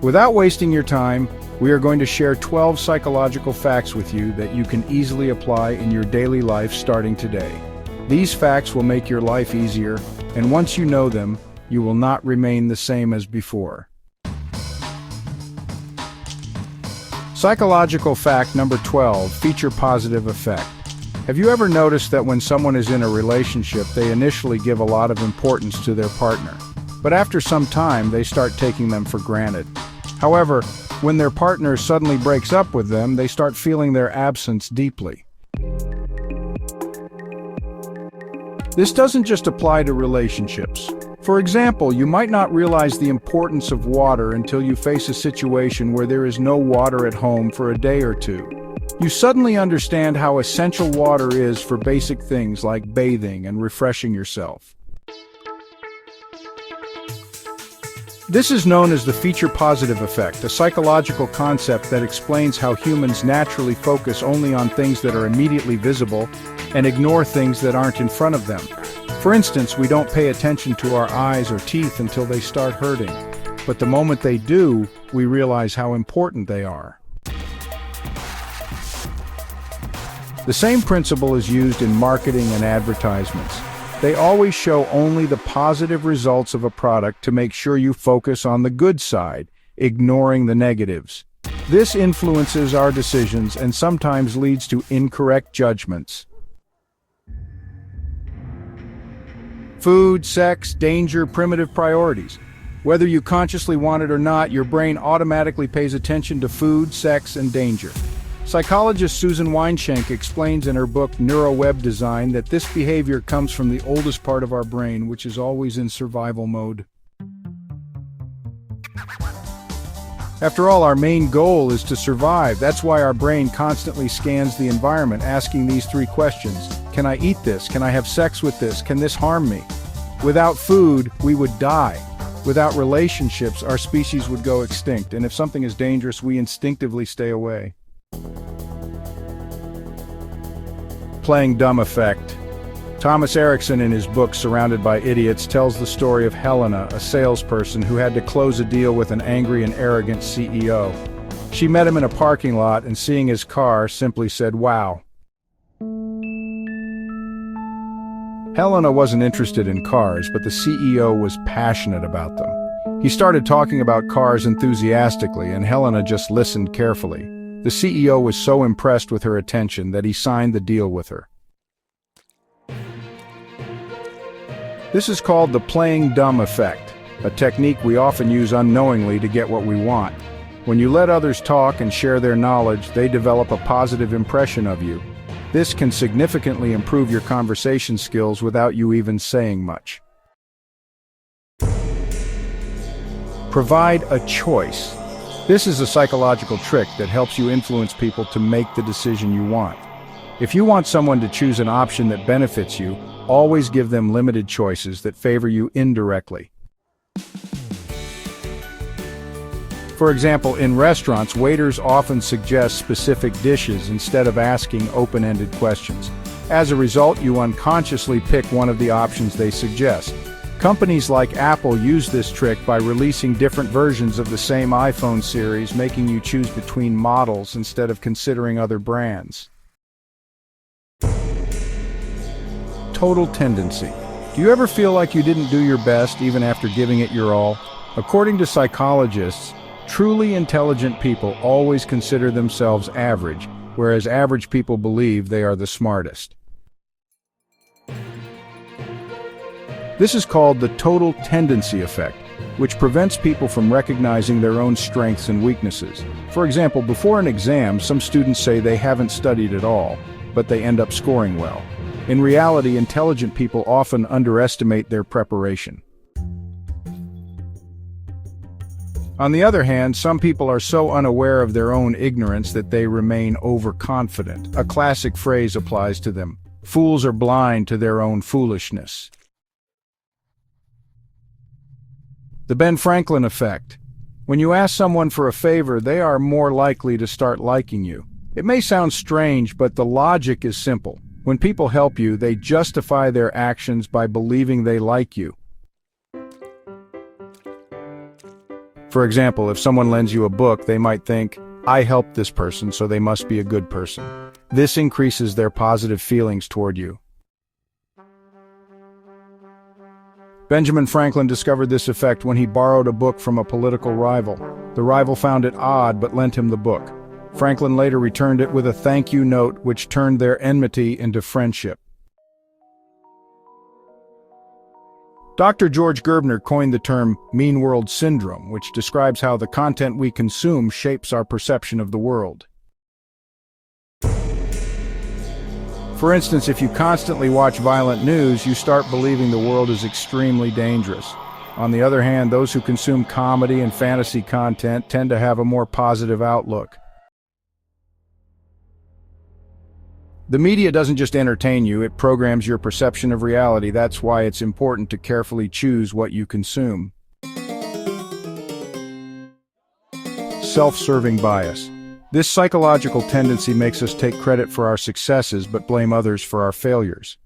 Without wasting your time, we are going to share 12 psychological facts with you that you can easily apply in your daily life starting today. These facts will make your life easier, and once you know them, you will not remain the same as before. Psychological fact number 12, feature positive effect. Have you ever noticed that when someone is in a relationship, they initially give a lot of importance to their partner, but after some time, they start taking them for granted? However, when their partner suddenly breaks up with them, they start feeling their absence deeply. This doesn't just apply to relationships. For example, you might not realize the importance of water until you face a situation where there is no water at home for a day or two. You suddenly understand how essential water is for basic things like bathing and refreshing yourself. This is known as the feature positive effect, a psychological concept that explains how humans naturally focus only on things that are immediately visible and ignore things that aren't in front of them. For instance, we don't pay attention to our eyes or teeth until they start hurting, but the moment they do, we realize how important they are. The same principle is used in marketing and advertisements. They always show only the positive results of a product to make sure you focus on the good side, ignoring the negatives. This influences our decisions and sometimes leads to incorrect judgments. Food, sex, danger, primitive priorities. Whether you consciously want it or not, your brain automatically pays attention to food, sex, and danger. Psychologist Susan Weinschenk explains in her book Neuroweb Design that this behavior comes from the oldest part of our brain, which is always in survival mode. After all, our main goal is to survive. That's why our brain constantly scans the environment, asking these three questions. Can I eat this? Can I have sex with this? Can this harm me? Without food, we would die. Without relationships, our species would go extinct. And if something is dangerous, we instinctively stay away. Playing dumb effect. Thomas Erickson, in his book Surrounded by Idiots, tells the story of Helena, a salesperson who had to close a deal with an angry and arrogant CEO. She met him in a parking lot and, seeing his car, simply said, "Wow." Helena wasn't interested in cars, but the CEO was passionate about them. He started talking about cars enthusiastically, and Helena just listened carefully. The CEO was so impressed with her attention that he signed the deal with her. This is called the playing dumb effect, a technique we often use unknowingly to get what we want. When you let others talk and share their knowledge, they develop a positive impression of you. This can significantly improve your conversation skills without you even saying much. Provide a choice. This is a psychological trick that helps you influence people to make the decision you want. If you want someone to choose an option that benefits you, always give them limited choices that favor you indirectly. For example, in restaurants, waiters often suggest specific dishes instead of asking open-ended questions. As a result, you unconsciously pick one of the options they suggest. Companies like Apple use this trick by releasing different versions of the same iPhone series, making you choose between models instead of considering other brands. Total tendency. Do you ever feel like you didn't do your best even after giving it your all? According to psychologists, truly intelligent people always consider themselves average, whereas average people believe they are the smartest. This is called the total tendency effect, which prevents people from recognizing their own strengths and weaknesses. For example, before an exam, some students say they haven't studied at all, but they end up scoring well. In reality, intelligent people often underestimate their preparation. On the other hand, some people are so unaware of their own ignorance that they remain overconfident. A classic phrase applies to them: fools are blind to their own foolishness. The Ben Franklin effect. When you ask someone for a favor, they are more likely to start liking you. It may sound strange, but the logic is simple. When people help you, they justify their actions by believing they like you. For example, if someone lends you a book, they might think, I helped this person, so they must be a good person. This increases their positive feelings toward you. Benjamin Franklin discovered this effect when he borrowed a book from a political rival. The rival found it odd but lent him the book. Franklin later returned it with a thank you note, which turned their enmity into friendship. Dr. George Gerbner coined the term mean world syndrome, which describes how the content we consume shapes our perception of the world. For instance, if you constantly watch violent news, you start believing the world is extremely dangerous. On the other hand, those who consume comedy and fantasy content tend to have a more positive outlook. The media doesn't just entertain you, it programs your perception of reality. That's why it's important to carefully choose what you consume. Self-serving bias. This psychological tendency makes us take credit for our successes but blame others for our failures.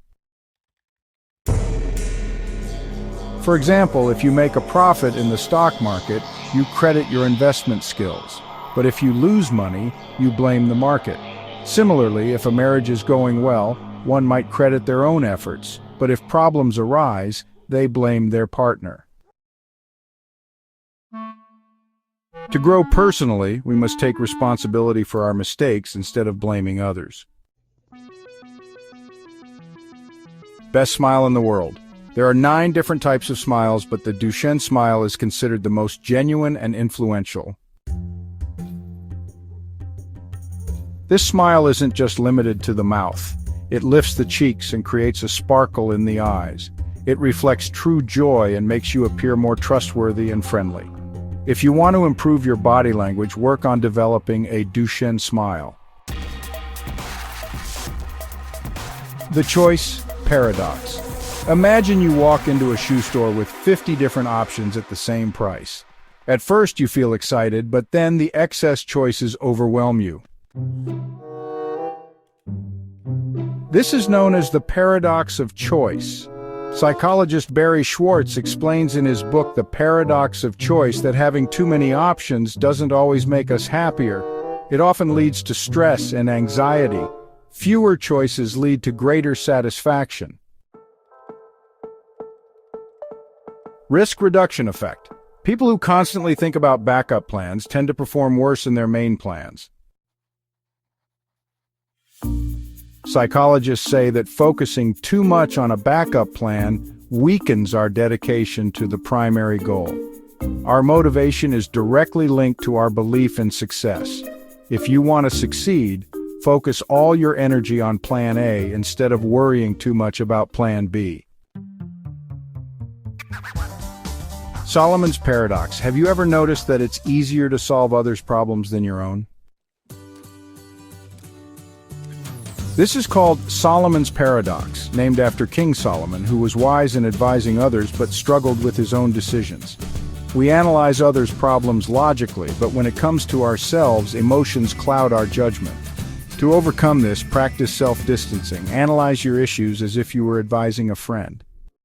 For example, if you make a profit in the stock market, you credit your investment skills. But if you lose money, you blame the market. Similarly, if a marriage is going well, one might credit their own efforts, but if problems arise, they blame their partner. To grow personally, we must take responsibility for our mistakes instead of blaming others. Best smile in the world. There are 9 different types of smiles, but the Duchenne smile is considered the most genuine and influential. This smile isn't just limited to the mouth. It lifts the cheeks and creates a sparkle in the eyes. It reflects true joy and makes you appear more trustworthy and friendly. If you want to improve your body language, work on developing a Duchenne smile. The choice paradox. Imagine you walk into a shoe store with 50 different options at the same price. At first you feel excited, but then the excess choices overwhelm you. This is known as the paradox of choice. Psychologist Barry Schwartz explains in his book The Paradox of Choice that having too many options doesn't always make us happier. It often leads to stress and anxiety. Fewer choices lead to greater satisfaction. Risk reduction effect. People who constantly think about backup plans tend to perform worse in their main plans. Psychologists say that focusing too much on a backup plan weakens our dedication to the primary goal. Our motivation is directly linked to our belief in success. If you want to succeed, focus all your energy on Plan A instead of worrying too much about Plan B. Solomon's paradox. Have you ever noticed that it's easier to solve others' problems than your own? This is called Solomon's paradox, named after King Solomon, who was wise in advising others but struggled with his own decisions. We analyze others' problems logically, but when it comes to ourselves, emotions cloud our judgment. To overcome this, practice self-distancing. Analyze your issues as if you were advising a friend.